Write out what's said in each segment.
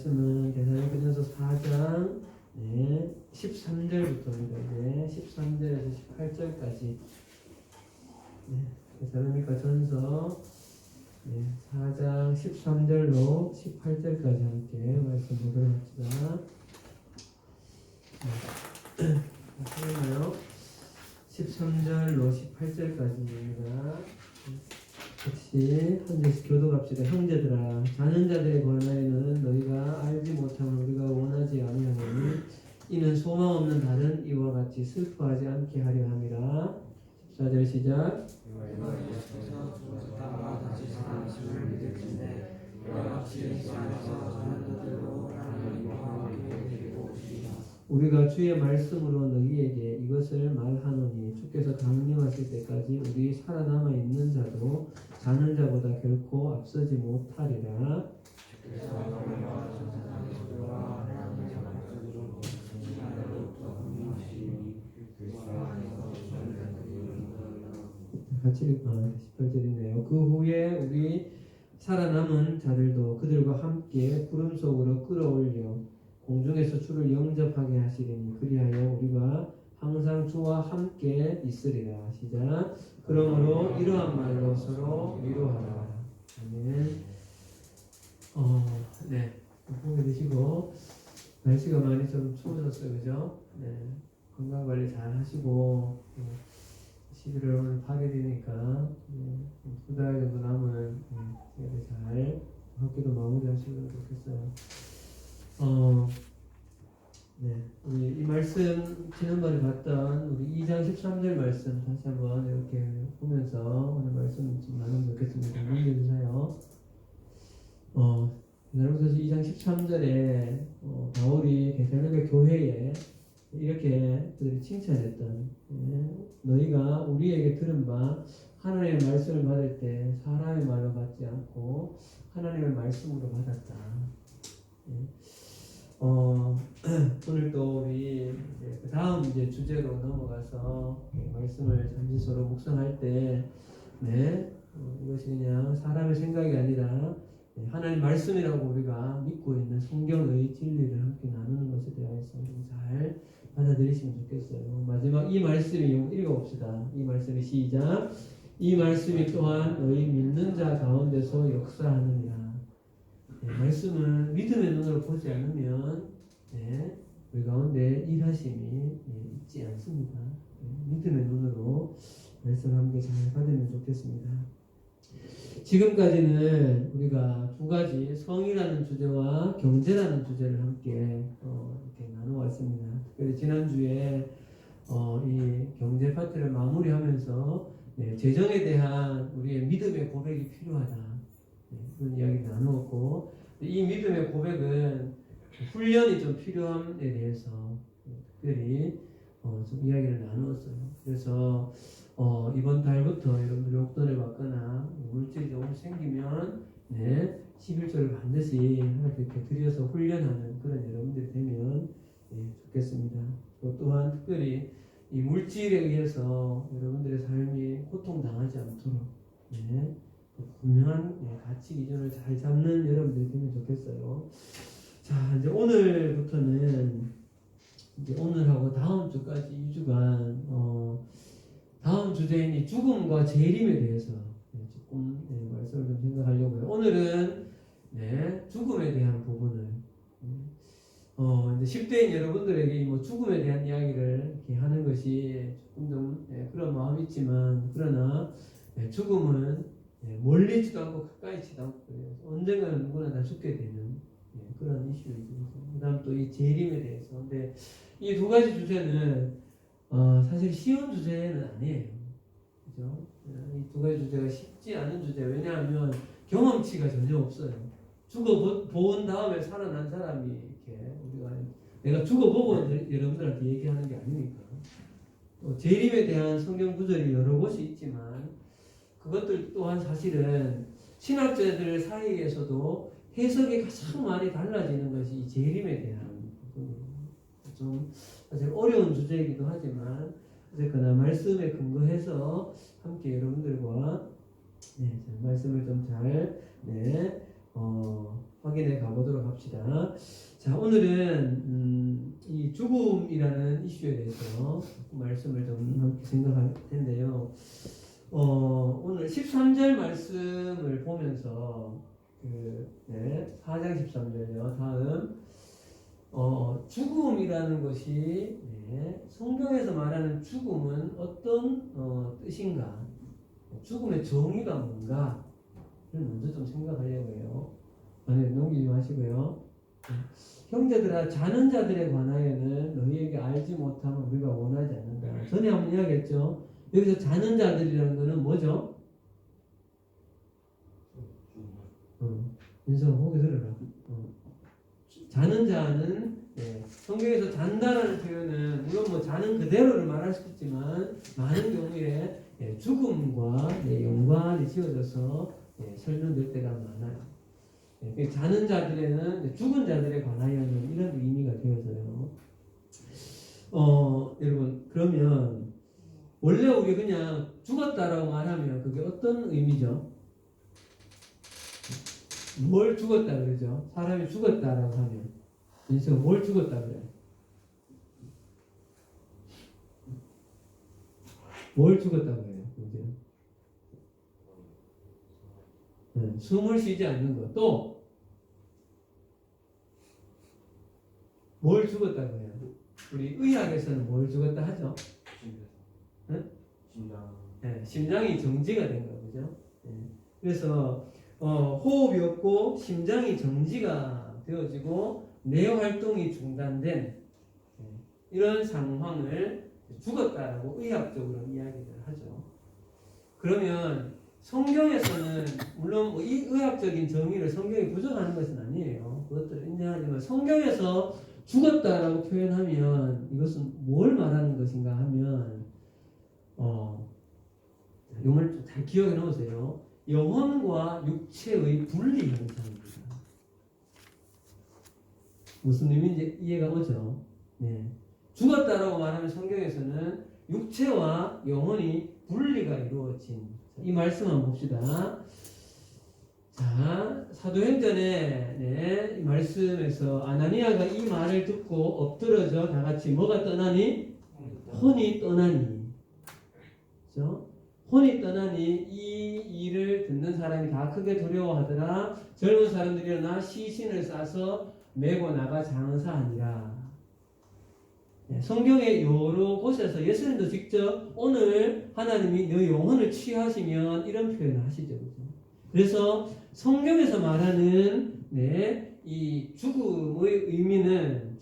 말씀은 데살로니가전서 4장 13절부터입니다. 이제 13절에서 18절까지 데살로니가전서 4장 13절로 18절까지 함께 말씀 보도록 합시다. 보이나요? 13절로 18절까지입니다. 같이 한 절씩 교독합시다. 형제들아, 자는 자들의 권하에는 너희가 알지 못함을 우리가 원하지 아니하노니 이는 소망 없는 다른 이와 같이 슬퍼하지 않게 하려 함이라. 14절 시작. 우리가 주의 말씀으로 너희에게 이것을 말하노니 주께서 강림하실 때까지 우리 살아남아 있는 자도 자는 자보다 결코 앞서지 못하리라. 같이 18절이네요. 그 후에 우리 살아남은 자들도 그들과 함께 구름 속으로 끌어올려 공중에서 주를 영접하게 하시리니 그리하여 우리가 항상 주와 함께 있으리라. 시작. 그러므로 이러한 말로 서로 위로하라. 아멘. 보게 되시고 날씨가 많이 좀 추워졌어요, 그죠? 건강 관리 잘 하시고 11월 오늘 8일이니까 두 달 정도 남은 잘 학교도 마무리하시면 좋겠어요. 우리 이 말씀 지난번에 봤던 우리 2장 13절 말씀 다시 한번 이렇게 보면서 오늘 말씀 좀 나누면 좋겠습니다. 넘겨주세요. 데살로니가서 2장 13절에 바울이 데살로니가 교회에 이렇게 그들이 칭찬했던 너희가 우리에게 들은 바 하나님의 말씀을 받을 때 사람의 말로 받지 않고 하나님의 말씀으로 받았다. 오늘 또 우리 그 다음 이제 주제로 넘어가서 말씀을 잠시 서로 묵상할 때 이것이 그냥 사람의 생각이 아니라 하나님 말씀이라고 우리가 믿고 있는 성경의 진리를 함께 나누는 것에 대해서 잘 받아들이시면 좋겠어요. 마지막 이 말씀을 읽어봅시다. 이 말씀이 시작. 이 말씀이 또한 너희 믿는 자 가운데서 역사하느니라. 말씀은 믿음의 눈으로 보지 않으면 우리 가운데 일하심이 있지 않습니다. 믿음의 눈으로 말씀을 함께 잘 받으면 좋겠습니다. 지금까지는 우리가 두 가지 성이라는 주제와 경제라는 주제를 함께 이렇게 나누었습니다. 특별히 지난주에 이 경제 파트를 마무리하면서 재정에 대한 우리의 믿음의 고백이 필요하다. 그런 이야기를 나누었고 이 믿음의 고백은 훈련이 좀 필요함에 대해서 특별히 좀 이야기를 나누었어요. 그래서 이번 달부터 여러분들 용돈을 받거나 물질이 조금 생기면 11조를 반드시 이렇게 드려서 훈련하는 그런 여러분들이 되면 좋겠습니다. 또한 특별히 이 물질에 의해서 여러분들의 삶이 고통당하지 않도록 분명한 가치 기준을 잘 잡는 여러분들이 되면 좋겠어요. 자, 이제 오늘부터는 이제 오늘하고 다음 주까지 2주간 다음 주제인 이 죽음과 재림에 대해서 조금 말씀을 좀 생각하려고요. 오늘은 죽음에 대한 부분을 이제 10대인 여러분들에게 뭐 죽음에 대한 이야기를 이렇게 하는 것이 조금 좀 그런 마음이 있지만 그러나 죽음은 멀리 있지도 않고 가까이 있지도 않고 언젠가는 누구나 다 죽게 되는 그런 이슈이죠. 그 다음 또 이 재림에 대해서. 근데 이 두 가지 주제는 사실 쉬운 주제는 아니에요. 그죠? 이 두 가지 주제가 쉽지 않은 주제예요. 왜냐하면 경험치가 전혀 없어요. 죽어본 다음에 살아난 사람이 이렇게 내가 죽어보고 여러분들한테 얘기하는 게 아니니까. 또 재림에 대한 성경 구절이 여러 곳이 있지만 그것들 또한 사실은 신학자들 사이에서도 해석이 가장 많이 달라지는 것이 이 재림에 대한 부분이에요. 좀 사실 어려운 주제이기도 하지만 어쨌거나 말씀에 근거해서 함께 여러분들과 말씀을 좀 잘 확인해 가보도록 합시다. 자, 오늘은 이 죽음이라는 이슈에 대해서 말씀을 좀 함께 생각할 텐데요. 오늘 13절 말씀을 보면서 4장 13절요. 다음 죽음이라는 것이 성경에서 말하는 죽음은 어떤 뜻인가? 죽음의 정의가 뭔가? 먼저 좀 생각하려고 해요. 넘기지 마시고요. 형제들아, 자는 자들에 관하여는 너희에게 알지 못하면 우리가 원하지 않는다. 전에 한번 이야기했죠. 여기서 자는 자들이라는 것은 뭐죠? 인성 보기 들어라. 자는 자는 성경에서 잔다라는 표현은 물론 뭐 자는 그대로를 말할 수 있지만 많은 경우에 죽음과 연관이 지어져서 설명될 때가 많아요. 자는 자들에는 죽은 자들에 관하여는 이런 의미가 되어서요. 여러분, 그러면 원래 우리 그냥 죽었다라고 말하면 그게 어떤 의미죠? 뭘 죽었다 그러죠? 사람이 죽었다라고 하면 그래서 뭘 죽었다 그래요? 뭘 죽었다 그래요? 숨을 쉬지 않는 것. 또 뭘 죽었다 그래요? 우리 의학에서는 뭘 죽었다 하죠? 심장이 정지가 된 거죠. 그래서 호흡이 없고 심장이 정지가 되어지고 뇌 활동이 중단된 이런 상황을 죽었다라고 의학적으로 이야기를 하죠. 그러면 성경에서는 물론 뭐 이 의학적인 정의를 성경이 부정하는 것은 아니에요. 그것들을 인정하지만 성경에서 죽었다라고 표현하면 이것은 뭘 말하는 것인가 하면 이걸 좀 잘 기억해 놓으세요. 영혼과 육체의 분리 현상입니다. 무슨 의미인지 이해가 오죠? 네. 죽었다라고 말하면 성경에서는 육체와 영혼이 분리가 이루어진 이 말씀 한번 봅시다. 자, 사도행전에 이 말씀에서 아나니아가 이 말을 듣고 엎드러져 다 같이 뭐가 떠나니? 혼이 떠나니. 그렇죠? 혼이 떠나니 이 일을 듣는 사람이 다 크게 두려워하더라. 젊은 사람들이 일어나 시신을 싸서 메고 나가 장사하니라. 성경의 여러 곳에서 예수님도 직접 오늘 하나님이 너 영혼을 취하시면 이런 표현을 하시죠. 그래서 성경에서 말하는 이 죽음의 의미는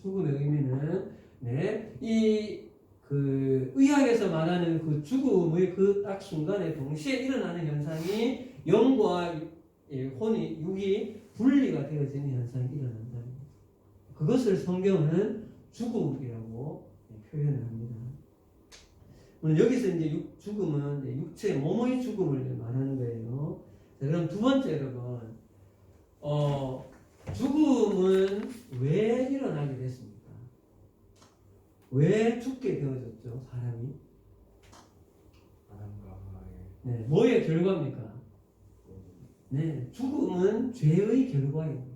그 의학에서 말하는 그 죽음의 그 딱 순간에 동시에 일어나는 현상이 영과 혼이 육이 분리가 되어지는 현상이 일어난다. 그것을 성경은 죽음이라고 표현을 합니다. 오늘 여기서 이제 죽음은 육체 몸의 죽음을 말하는 거예요. 자, 그럼 두 번째 여러분, 죽음은 왜 일어나게 됐습니까? 왜 죽게 되어졌죠, 사람이? 네, 뭐의 결과입니까? 네, 죽음은 죄의 결과예요.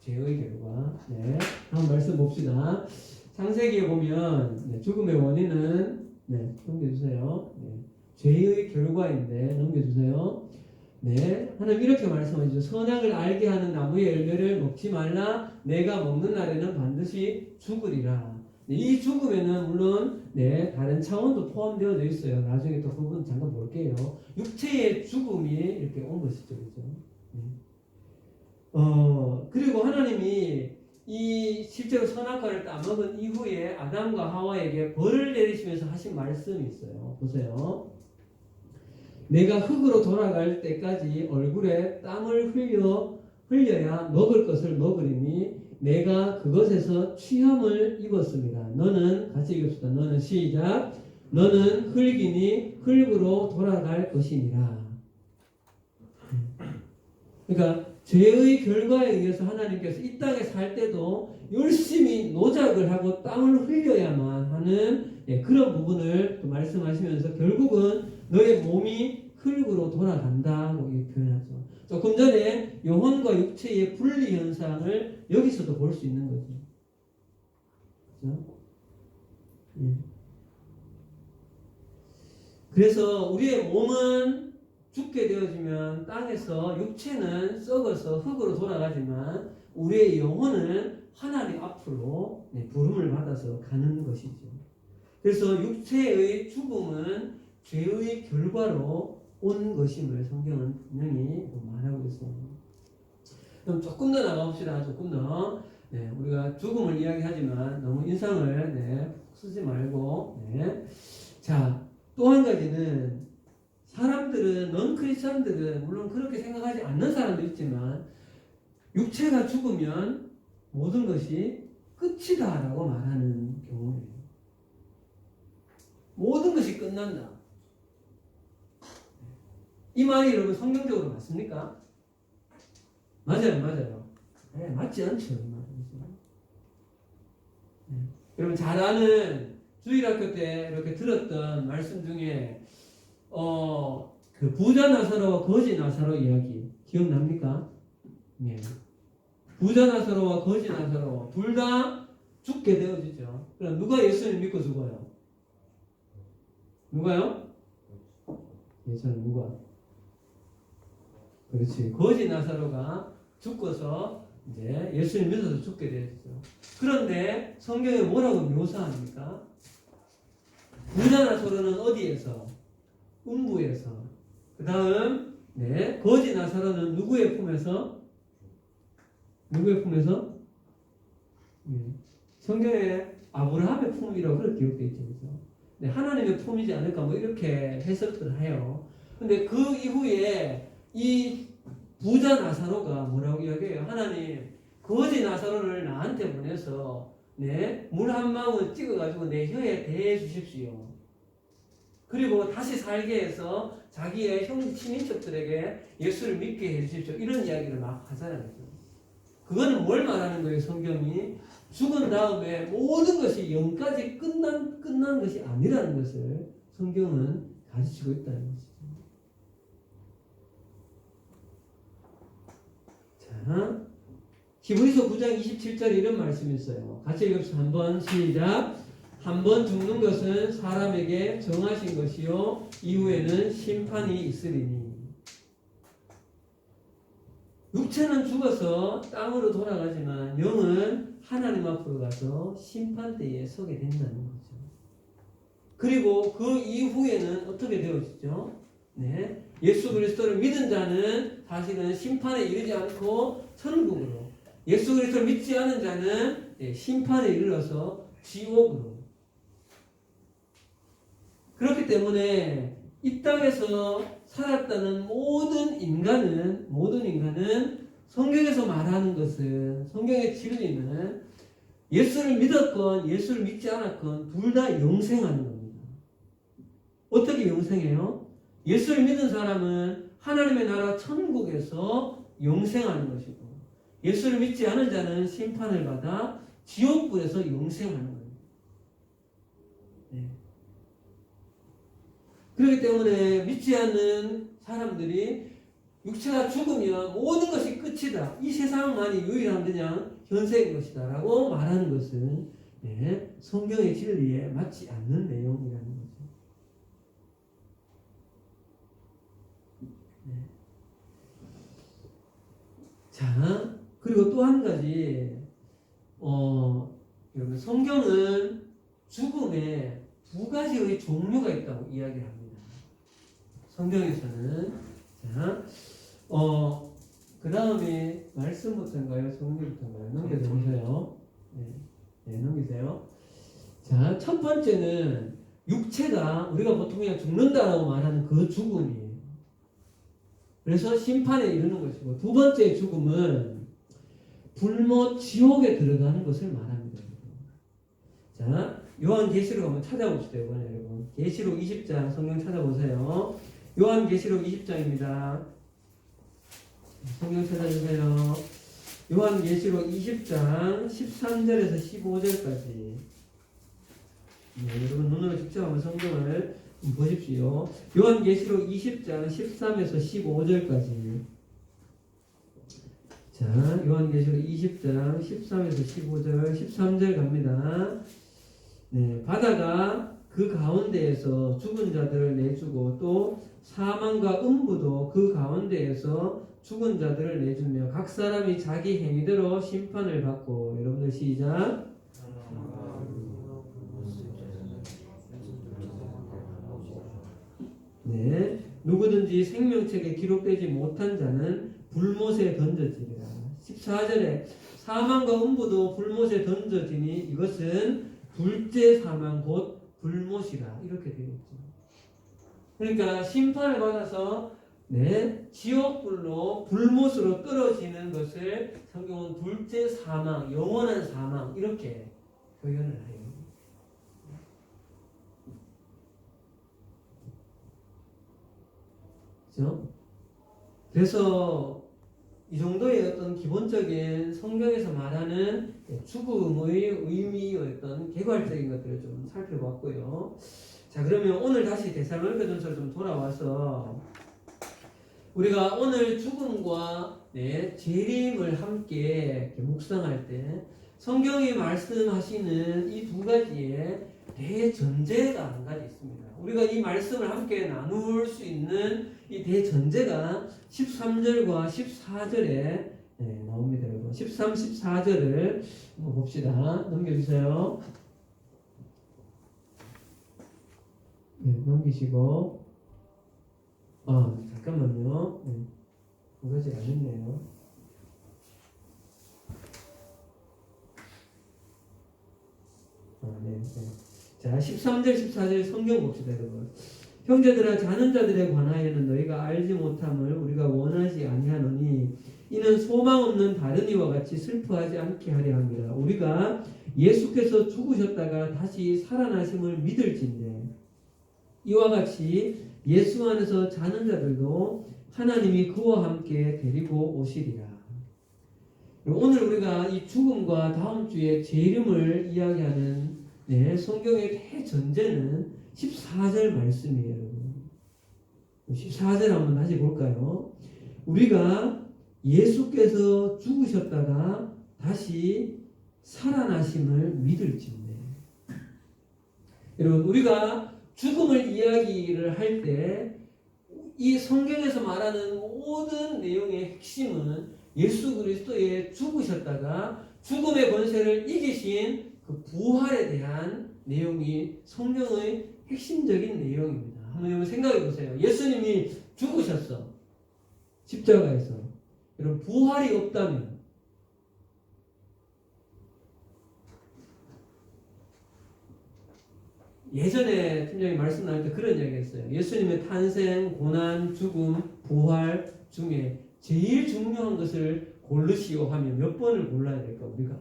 죄의 결과. 네, 한번 말씀 봅시다. 창세기에 보면 죽음의 원인은 넘겨주세요. 죄의 결과인데 넘겨주세요. 네, 하나님 이렇게 말씀하시죠. 선악을 알게 하는 나무의 열매를 먹지 말라. 내가 먹는 날에는 반드시 죽으리라. 이 죽음에는 물론 다른 차원도 포함되어져 있어요. 나중에 또 그 부분 잠깐 볼게요. 육체의 죽음이 이렇게 온 것이죠, 그죠? 그리고 하나님이 이 실제로 선악과를 따먹은 이후에 아담과 하와에게 벌을 내리시면서 하신 말씀이 있어요. 보세요. 내가 흙으로 돌아갈 때까지 얼굴에 땀을 흘려야 먹을 것을 먹으리니 내가 그것에서 취함을 입었습니다. 너는 같이 읽읍시다. 너는 시작. 너는 흙이니 흙으로 돌아갈 것이니라. 그러니까 죄의 결과에 의해서 하나님께서 이 땅에 살 때도 열심히 노작을 하고 땀을 흘려야만 하는 그런 부분을 또 말씀하시면서 결국은 너의 몸이 흙으로 돌아간다고 이렇게 표현하죠. 조금 전에 영혼과 육체의 분리 현상을 여기서도 볼 수 있는 거죠. 그렇죠? 예. 그래서 우리의 몸은 죽게 되어지면 땅에서 육체는 썩어서 흙으로 돌아가지만 우리의 영혼은 하나님 앞으로 부름을 받아서 가는 것이죠. 그래서 육체의 죽음은 죄의 결과로 온 것임을 성경은 분명히 말하고 있습니다. 그럼 조금 더 나가봅시다. 조금 더. 우리가 죽음을 이야기하지만 너무 인상을 쓰지 말고. 자, 또 한 가지는 사람들은, 넌크리스천들은 물론 그렇게 생각하지 않는 사람도 있지만 육체가 죽으면 모든 것이 끝이다라고 말하는 경우예요. 모든 것이 끝난다. 이 말이 여러분 성경적으로 맞습니까? 맞아요, 맞아요. 네, 맞지 않죠, 이 말은. 네. 여러분 잘 아는 주일학교 때 이렇게 들었던 말씀 중에 그 부자 나사로와 거지 나사로 이야기 기억납니까? 네. 부자 나사로와 거지 나사로 둘 다 죽게 되어지죠. 그럼 누가 예수님 믿고 죽어요? 누가요? 예수님 누가? 그렇지. 거지 나사로가 죽고서 이제 예수님 믿어서 죽게 되었죠. 그런데 성경에 뭐라고 묘사합니까? 부자 나사로는 어디에서? 음부에서. 그 다음 거지 나사로는 누구의 품에서? 누구의 품에서? 성경에 아브라함의 품이라고 그렇게 기록되어 있죠. 그렇죠? 하나님의 품이지 않을까 뭐 이렇게 해석을 해요. 근데 그 이후에 이 부자 나사로가 뭐라고 이야기해요? 하나님, 거지 나사로를 나한테 보내서 물 한 방울 찍어가지고 내 혀에 대해 주십시오. 그리고 다시 살게 해서 자기의 형 친인척들에게 예수를 믿게 해 주십시오. 이런 이야기를 막 하잖아요. 그거는 뭘 말하는 거예요? 성경이 죽은 다음에 모든 것이 영까지 끝난 것이 아니라는 것을 성경은 가르치고 있다는 것이죠. 자, 히브리서 9장 27절에 이런 말씀이 있어요. 같이 읽읍시다. 한번 시작. 한번 죽는 것은 사람에게 정하신 것이요 이후에는 심판이 있으리니. 육체는 죽어서 땅으로 돌아가지만 영은 하나님 앞으로 가서 심판대에 서게 된다는 거죠. 그리고 그 이후에는 어떻게 되어지죠? 예수 그리스도를 믿은 자는 사실은 심판에 이르지 않고 천국으로, 예수 그리스도를 믿지 않은 자는 심판에 이르러서 지옥으로. 그렇기 때문에 이 땅에서 살았다는 모든 인간은 성경에서 말하는 것은, 성경의 진리는 예수를 믿었건 예수를 믿지 않았건 둘 다 영생하는 겁니다. 어떻게 영생해요? 예수를 믿은 사람은 하나님의 나라 천국에서 영생하는 것이고, 예수를 믿지 않은 자는 심판을 받아 지옥불에서 영생하는 겁니다. 그렇기 때문에 믿지 않는 사람들이 육체가 죽으면 모든 것이 끝이다, 이 세상만이 유일한 그냥 현세인 것이다 라고 말하는 것은 성경의 진리에 맞지 않는 내용이라는 거죠. 자, 그리고 또 한 가지, 여러분, 성경은 죽음에 두 가지의 종류가 있다고 이야기합니다. 성경에서는. 자, 그 다음에 말씀부터인가요? 성경부터인가요? 넘겨보세요. 넘기세요. 자, 첫 번째는 육체가 우리가 보통 그냥 죽는다라고 말하는 그 죽음이에요. 그래서 심판에 이르는 것이고, 두 번째 죽음은 불모 지옥에 들어가는 것을 말합니다. 자, 요한계시록 한번 찾아봅시다. 이번에 여러분 계시록 20장 성경 찾아보세요. 요한계시록 20장입니다. 성경 찾아주세요. 요한계시록 20장 13절에서 15절까지. 여러분 눈으로 직접 한번 성경을 보십시오. 요한계시록 20장 13에서 15절까지. 자, 요한계시록 20장 13에서 15절, 13절 갑니다. 네, 바다가 그 가운데에서 죽은 자들을 내주고 또 사망과 음부도 그 가운데에서 죽은 자들을 내주며 각 사람이 자기 행위대로 심판을 받고. 여러분들 시작. 네, 누구든지 생명책에 기록되지 못한 자는 불못에 던져지리라. 14절에 사망과 음부도 불못에 던져지니 이것은 둘째 사망 곧 불못이라. 이렇게 되어 있죠. 그러니까 심판을 받아서 네, 지옥불로 불못으로 떨어지는 것을 성경은 둘째 사망, 영원한 사망 이렇게 표현을 해요. 그렇죠? 그래서 이 정도의 어떤 기본적인 성경에서 말하는 죽음의 의미의 어떤 개괄적인 것들을 좀 살펴봤고요. 자, 그러면 오늘 다시 데살로니가전서로 좀 돌아와서 우리가 오늘 죽음과 재림을 함께 묵상할 때 성경이 말씀하시는 이 두 가지의 대전제가 한 가지 있습니다. 우리가 이 말씀을 함께 나눌 수 있는 이 대전제가 13절과 14절에 나옵니다. 여러분 13, 14절을 한번 봅시다. 넘겨주세요. 네, 넘기시고 잠깐만요. 그것이 아쉽네요. 네. 자, 13절, 14절 성경 봅시다, 여러분. 형제들아, 자는 자들에 관하여는 너희가 알지 못함을 우리가 원하지 아니하노니 이는 소망 없는 다른 이와 같이 슬퍼하지 않게 하려 함이라. 우리가 예수께서 죽으셨다가 다시 살아나심을 믿을진대 이와 같이 예수 안에서 자는 자들도 하나님이 그와 함께 데리고 오시리라. 오늘 우리가 이 죽음과 다음 주에 재림을 이야기하는 성경의 대전제는 14절 말씀이에요. 여러분. 14절 한번 다시 볼까요? 우리가 예수께서 죽으셨다가 다시 살아나심을 믿을진대. 여러분, 우리가 죽음을 이야기를 할 때 이 성경에서 말하는 모든 내용의 핵심은 예수 그리스도의 죽으셨다가 죽음의 권세를 이기신 그 부활에 대한 내용이 성경의 핵심적인 내용입니다. 한번 생각해 보세요. 예수님이 죽으셨어. 십자가에서. 여러분, 부활이 없다면 예전에 팀장이 말씀 나눌 때 그런 이야기 했어요. 예수님의 탄생, 고난, 죽음, 부활 중에 제일 중요한 것을 고르시오 하면 몇 번을 골라야 될까, 우리가?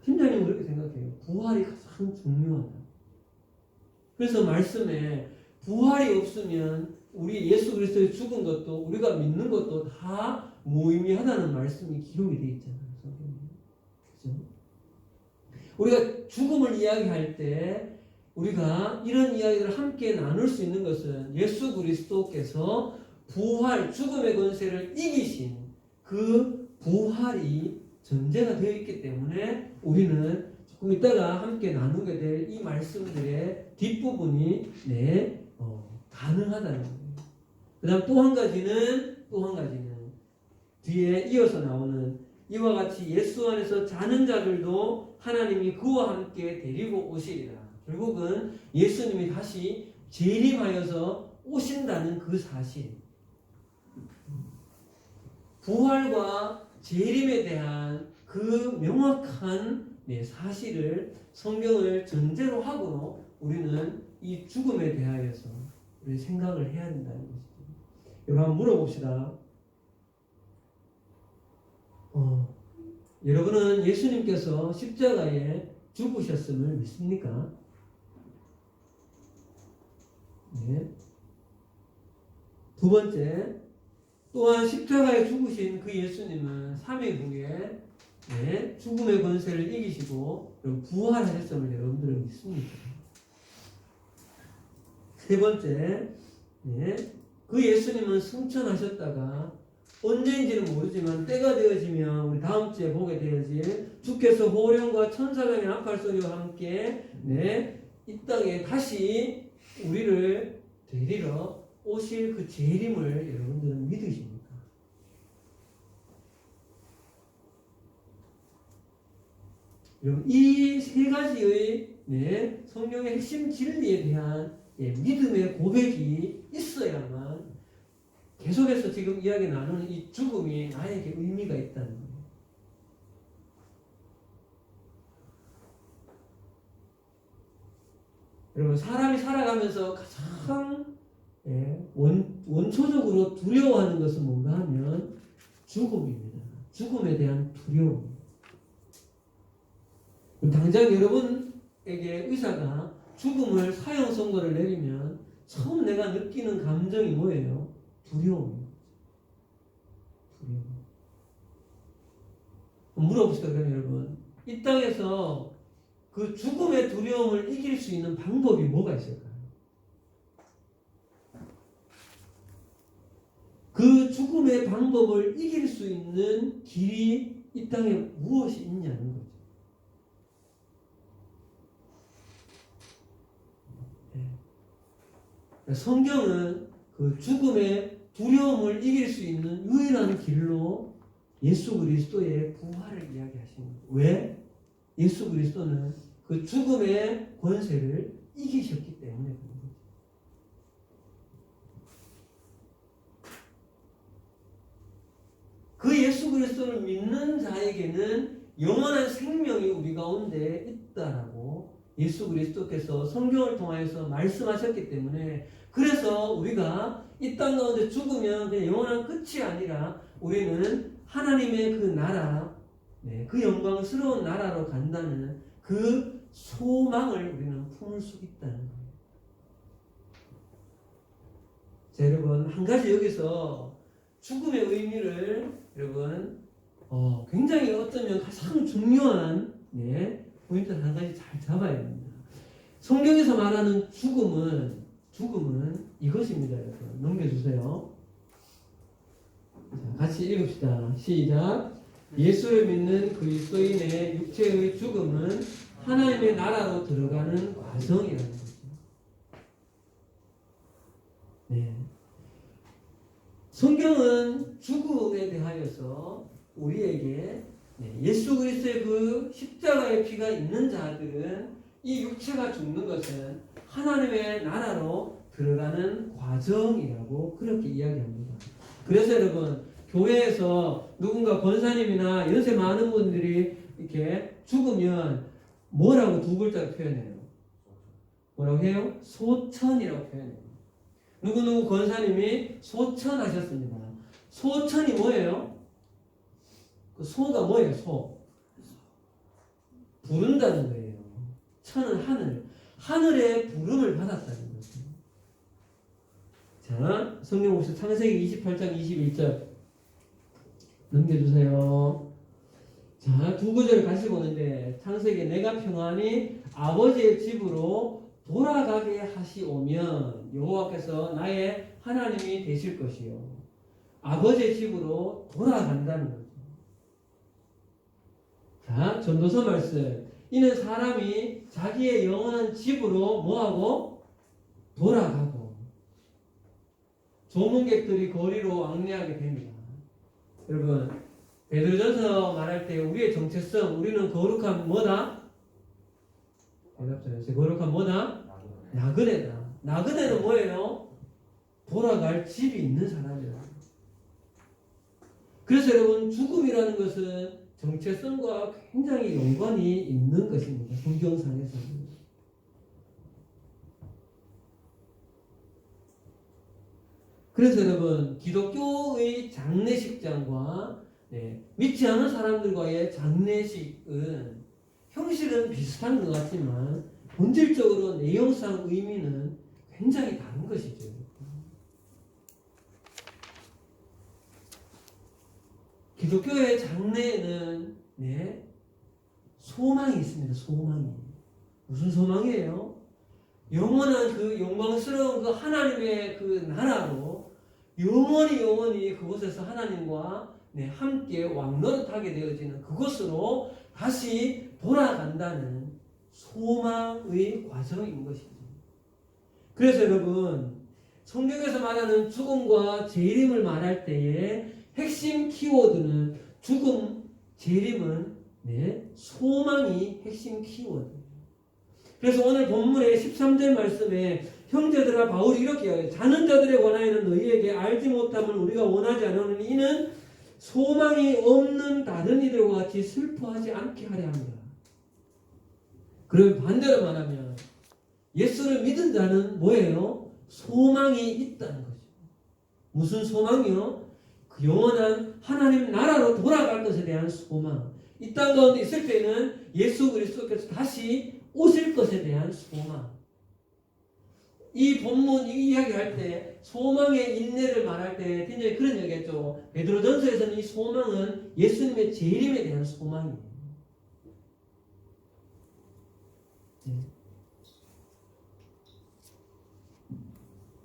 팀장님은 그렇게 생각해요. 부활이 가장 중요하다. 그래서 말씀에 부활이 없으면 우리 예수 그리스도의 죽은 것도 우리가 믿는 것도 다 무의미하다는 말씀이 기록이 되어 있잖아요. 그렇죠? 우리가 죽음을 이야기할 때 우리가 이런 이야기를 함께 나눌 수 있는 것은 예수 그리스도께서 부활, 죽음의 권세를 이기신 그 부활이 전제가 되어 있기 때문에 우리는 조금 이따가 함께 나누게 될 이 말씀들의 뒷부분이 가능하다는 거예요. 그 다음 또 한 가지는 뒤에 이어서 나오는 이와 같이 예수 안에서 자는 자들도 하나님이 그와 함께 데리고 오시리라. 결국은 예수님이 다시 재림하여서 오신다는 그 사실, 부활과 재림에 대한 그 명확한 사실을 성경을 전제로 하고 우리는 이 죽음에 대하여서 우리 생각을 해야 된다는 것이죠. 여러분 한번 물어봅시다. 여러분은 예수님께서 십자가에 죽으셨음을 믿습니까? 네. 두 번째, 또한 십자가에 죽으신 그 예수님은 3일 후에 죽음의 권세를 이기시고 부활하셨음을 여러분들은 믿습니까? 세 번째, 네, 그 예수님은 승천하셨다가 언제인지는 모르지만 때가 되어지면 우리 다음 주에 보게 되어질 주께서 호령과 천사장의 나팔 소리와 함께 네, 이 땅에 다시 우리를 데리러 오실 그 재림을 여러분들은 믿으십니까? 여러분 이 세 가지의 네, 성경의 핵심 진리에 대한 믿음의 고백이 있어야만 계속해서 지금 이야기 나누는 이 죽음이 나에게 의미가 있다는 거예요. 여러분 사람이 살아가면서 가장 원초적으로 두려워하는 것은 뭔가 하면 죽음입니다. 죽음에 대한 두려움. 당장 여러분에게 의사가 죽음을 사형 선고를 내리면 처음 내가 느끼는 감정이 뭐예요? 두려움이에요. 두려움. 물어봅시다. 그럼 여러분 이 땅에서 그 죽음의 두려움을 이길 수 있는 방법이 뭐가 있을까요? 그 죽음의 방법을 이길 수 있는 길이 이 땅에 무엇이 있냐는 거죠. 성경은 그 죽음의 두려움을 이길 수 있는 유일한 길로 예수 그리스도의 부활을 이야기하시는 거예요. 왜? 예수 그리스도는 그 죽음의 권세를 이기셨기 때문에 그런 거죠. 그 예수 그리스도를 믿는 자에게는 영원한 생명이 우리 가운데 있다라고 예수 그리스도께서 성경을 통하여서 말씀하셨기 때문에 그래서 우리가 이 땅 가운데 죽으면 그냥 영원한 끝이 아니라 우리는 하나님의 그 나라, 그 영광스러운 나라로 간다는 그 소망을 우리는 품을 수 있다는 거예요. 자, 여러분 한 가지 여기서 죽음의 의미를 여러분 굉장히 어쩌면 가장 중요한 포인트 한 가지 잘 잡아야 됩니다. 성경에서 말하는 죽음은 이것입니다. 여러분 넘겨주세요. 자, 같이 읽읍시다. 시작. 예수를 믿는 그리스도인의 육체의 죽음은 하나님의 나라로 들어가는 과정이라는 거죠. 네. 성경은 죽음에 대하여서 우리에게 예수 그리스도의 그 십자가의 피가 있는 자들은 이 육체가 죽는 것은 하나님의 나라로 들어가는 과정이라고 그렇게 이야기합니다. 그래서 여러분 교회에서 누군가 권사님이나 연세 많은 분들이 이렇게 죽으면 뭐라고 두 글자로 표현해요? 뭐라고 해요? 소천이라고 표현해요. 누구누구 권사님이 소천하셨습니다. 소천이 뭐예요? 그 소가 뭐예요? 소. 부른다는 거예요. 천은 하늘. 하늘의 부름을 받았다는 거죠. 자, 성경 봅시다. 창세기 28장 21절 넘겨주세요. 자, 두 구절을 같이 보는데 창세기 내가 평안히 아버지의 집으로 돌아가게 하시오면 여호와께서 나의 하나님이 되실 것이요. 아버지의 집으로 돌아간다는 거죠. 자, 전도서 말씀. 이는 사람이 자기의 영원한 집으로 뭐하고? 돌아가고 조문객들이 거리로 왕래하게 됩니다. 여러분 베드로전서 말할 때 우리의 정체성, 우리는 거룩한 뭐다? 대답자였어요. 거룩한 뭐다? 나그네다. 나그네는 뭐예요? 돌아갈 집이 있는 사람이다. 그래서 여러분 죽음이라는 것은 정체성과 굉장히 연관이 있는 것입니다. 성경상에서는. 그래서 여러분 기독교의 장례식장과 믿지 않은 사람들과의 장례식은 형식은 비슷한 것 같지만 본질적으로 내용상 의미는 굉장히 다른 것이죠. 기독교의 장래에는 소망이 있습니다. 소망이. 무슨 소망이에요? 영원한 그 영광스러운 그 하나님의 그 나라로 영원히 그곳에서 하나님과 함께 왕노릇하게 되어지는 그곳으로 다시 돌아간다는 소망의 과정인 것이죠. 그래서 여러분, 성경에서 말하는 죽음과 재림을 말할 때에 핵심 키워드는 죽음, 재림은 소망이 핵심 키워드예요. 그래서 오늘 본문의 13절 말씀에 형제들아 바울이 이렇게 해요. 자는 자들에 관하여는 너희에게 알지 못함을 우리가 원하지 않으니 이는 소망이 없는 다른 이들과 같이 슬퍼하지 않게 하려 합니다. 그럼 반대로 말하면 예수를 믿은 자는 뭐예요? 소망이 있다는 거죠. 무슨 소망이요? 그 영원한 하나님 나라로 돌아갈 것에 대한 소망. 이 땅 가운데 있을 때는 예수 그리스도께서 다시 오실 것에 대한 소망. 이 본문 이 이야기할 때 소망의 인내를 말할 때 굉장히 그런 얘기했죠. 베드로전서에서는 이 소망은 예수님의 재림에 대한 소망이에요.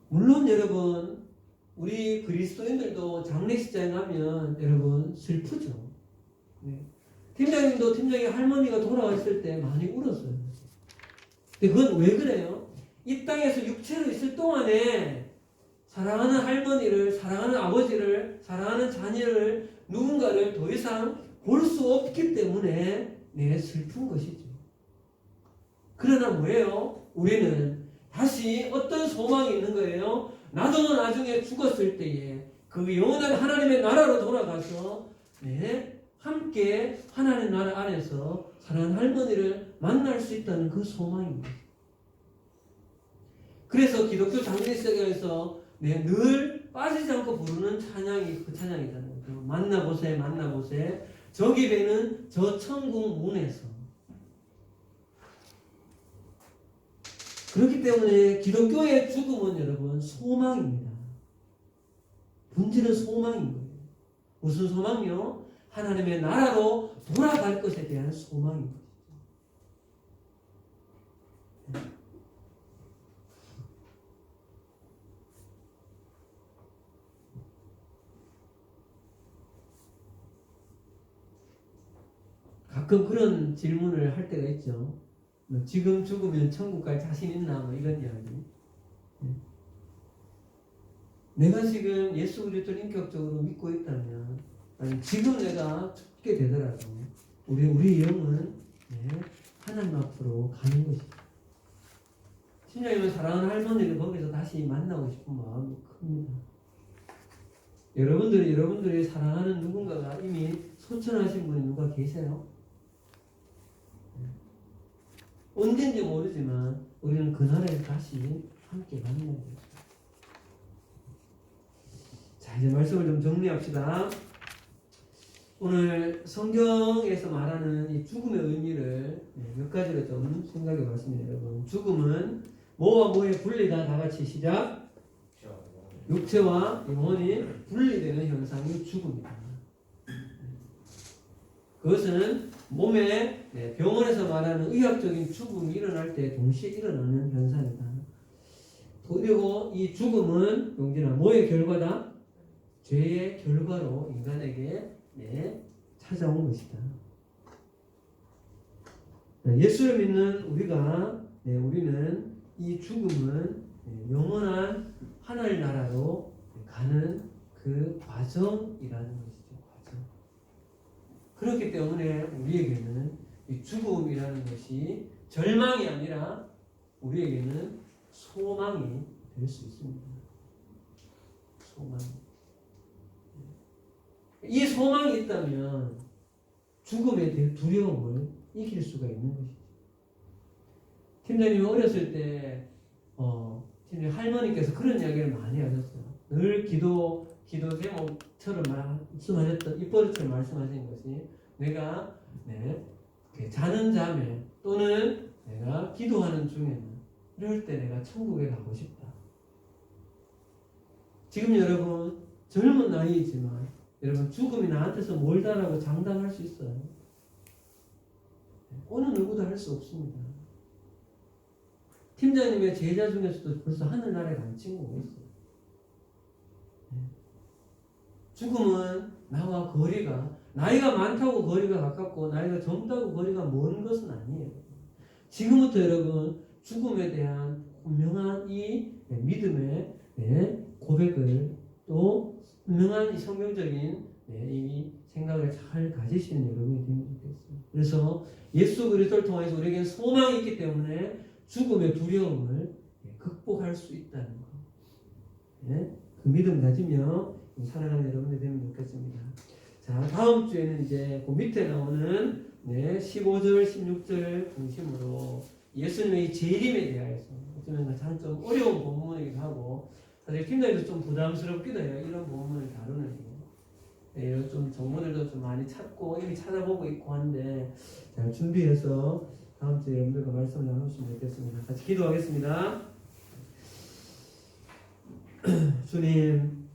물론 여러분, 우리 그리스도인들도 장례식장에 가면 여러분 슬프죠. 팀장님도 팀장의 할머니가 돌아갔을 때 많이 울었어요. 근데 그건 왜 그래요? 이 땅에서 육체로 있을 동안에 사랑하는 할머니를, 사랑하는 아버지를, 사랑하는 자녀를, 누군가를 더 이상 볼 수 없기 때문에 슬픈 것이죠. 그러나 뭐예요? 우리는 다시 어떤 소망이 있는 거예요? 나도 나중에 죽었을 때에 그 영원한 하나님의 나라로 돌아가서 함께 하나님 나라 안에서 사랑하는 할머니를 만날 수 있다는 그 소망입니다. 그래서 기독교 장례식장에서 늘 빠지지 않고 부르는 찬양이 그 찬양이잖아요. 만나보세 만나보세 저 집에는 저 천국 문에서. 그렇기 때문에 기독교의 죽음은 여러분 소망입니다. 본질은 소망인 거예요. 무슨 소망이요? 하나님의 나라로 돌아갈 것에 대한 소망인 거죠. 가끔 그런 질문을 할 때가 있죠. 지금 죽으면 천국 갈 자신 있나? 뭐 이런 이야기. 내가 지금 예수 그리스도를 인격적으로 믿고 있다면, 아니 지금 내가 죽게 되더라도 우리 영은 하나님 앞으로 가는 것이죠. 신자님은 사랑하는 할머니를 거기서 다시 만나고 싶은 마음이 큽니다. 여러분들이 사랑하는 누군가가 이미 소천하신 분이 누가 계세요? 언젠지 모르지만 우리는 그날에 다시 함께 만나야 돼요. 자, 이제 말씀을 좀 정리합시다. 오늘 성경에서 말하는 이 죽음의 의미를 몇 가지로 좀 생각해 봤습니다, 여러분. 죽음은 뭐와 뭐의 분리다. 다 같이 시작. 육체와 영혼이 분리되는 현상이 죽음이다. 그것은 몸에 병원에서 말하는 의학적인 죽음이 일어날 때 동시에 일어나는 현상이다. 그리고 이 죽음은 용진아 뭐의 결과다? 죄의 결과로 인간에게 찾아온 것이다. 예수를 믿는 우리는 이 죽음은 영원한 하늘 나라로 가는 그 과정이라는 것이죠. 과정. 그렇기 때문에 우리에게는 이 죽음이라는 것이 절망이 아니라 우리에게는 소망이 될 수 있습니다. 소망. 이 소망이 있다면 죽음에 대한 두려움을 이길 수가 있는 것이죠. 팀장님이 어렸을 때 팀장님 할머니께서 그런 이야기를 많이 하셨어요. 늘 기도 제목처럼 말씀하셨던 입버릇처럼 말씀하신 것이 내가 자는 잠에 또는 내가 기도하는 중에는 이럴 때 내가 천국에 가고 싶다. 지금 여러분 젊은 나이이지만 여러분 죽음이 나한테서 멀다라고 장담할 수 있어요? 어느 누구도 할 수 없습니다. 팀장님의 제자 중에서도 벌써 하늘나라에 간 친구가 있어요. 죽음은 나와 거리가, 나이가 많다고 거리가 가깝고 나이가 젊다고 거리가 먼 것은 아니에요. 지금부터 여러분 죽음에 대한 분명한 이 믿음의 고백을 또 분명한 이 성경적인 이 생각을 잘 가지시는 여러분이 되면 좋겠어요. 그래서 예수 그리스도를 통해서 우리에게 소망이 있기 때문에 죽음의 두려움을 극복할 수 있다는 거. 그 믿음 가지며 살아가는 여러분이 되면 좋겠습니다. 자, 다음 주에는 이제 그 밑에 나오는 15절, 16절 중심으로 예수님의 이 재림에 대하여서 어쩌면 가장 좀 어려운 본문이기도 하고 사실 팀장님도 좀 부담스럽기도 해요. 이런 본문을 다루는 게. 좀 정보들도 좀 많이 찾고 이미 찾아보고 있고 한데 잘 준비해서 다음 주에 여러분들과 말씀을 나누시면 좋겠습니다. 같이 기도하겠습니다. 주님,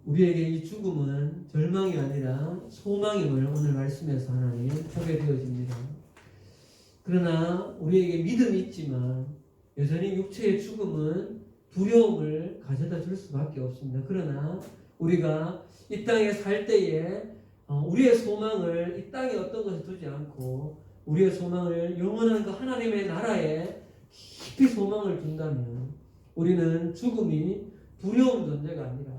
우리에게 이 죽음은 절망이 아니라 소망임을 오늘 말씀에서 하나님 하게 되어집니다. 그러나 우리에게 믿음이 있지만 여전히 육체의 죽음은 두려움을 가져다 줄 수밖에 없습니다. 그러나 우리가 이 땅에 살 때에 우리의 소망을 이 땅에 어떤 것에 두지 않고 우리의 소망을 영원한 그 하나님의 나라에 깊이 소망을 둔다면 우리는 죽음이 두려운 존재가 아니라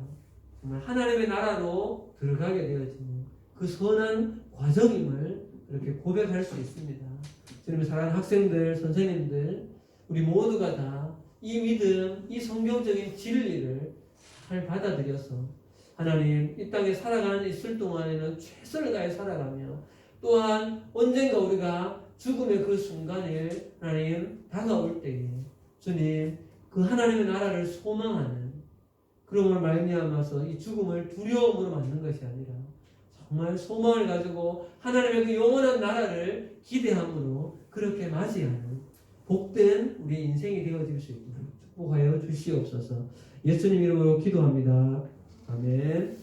정말 하나님의 나라로 들어가게 되어지는 그 선한 과정임을 이렇게 고백할 수 있습니다. 주님의 사랑하는 학생들, 선생님들, 우리 모두가 다 이 믿음, 이 성경적인 진리를 잘 받아들여서 하나님 이 땅에 살아가는 있을 동안에는 최선을 다해 살아가며 또한 언젠가 우리가 죽음의 그 순간에 하나님 다가올 때에 주님 그 하나님의 나라를 소망하는 그러므로 말미암아서 이 죽음을 두려움으로 맞는 것이 아니라 정말 소망을 가지고 하나님의 그 영원한 나라를 기대함으로 그렇게 맞이하는 복된 우리의 인생이 되어질 수 있도록 축복하여 주시옵소서. 예수님 이름으로 기도합니다. 아멘.